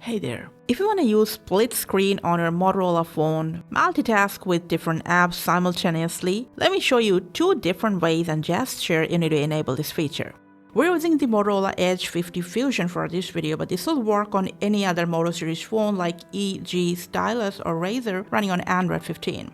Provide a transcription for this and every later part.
Hey there. If you want to use split screen on your Motorola phone, multitask with different apps simultaneously, let me show you two different ways and gestures you need to enable this feature. We're using the Motorola Edge 50 Fusion for this video, but this will work on any other Moto series phone like e.g. Stylus or Razr running on Android 15.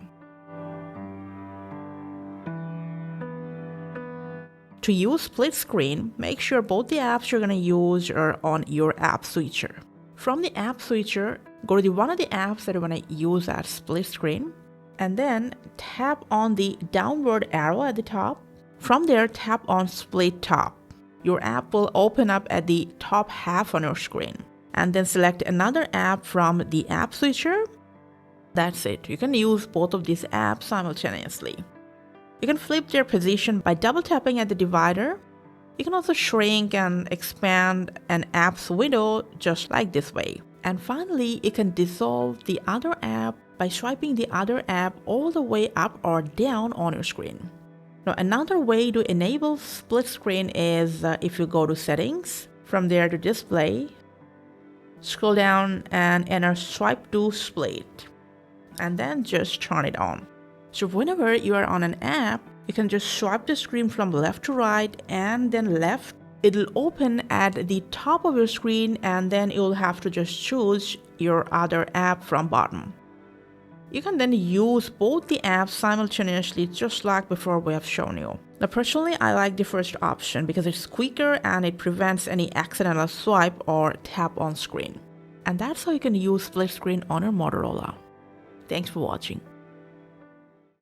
To use split screen, make sure both the apps you're going to use are on your app switcher. From the app switcher, go to one of the apps that you want to use as split screen, and then tap on the downward arrow at the top. From there, tap on split top. Your app will open up at the top half on your screen. And then select another app from the app switcher. That's it. You can use both of these apps simultaneously. You can flip their position by double tapping at the divider. You can also shrink and expand an app's window just like this way. And finally, you can dissolve the other app by swiping the other app all the way up or down on your screen. Now, another way to enable split screen is if you go to settings, from there to display, scroll down and enter swipe to split, and then just turn it on. So whenever you are on an app, you can just swipe the screen from left to right and then left. It'll open at the top of your screen, and then you'll have to just choose your other app from bottom. You can then use both the apps simultaneously just like before we have shown you. Now personally, I like the first option because it's quicker and it prevents any accidental swipe or tap on screen. And that's how you can use split screen on your Motorola. Thanks for watching.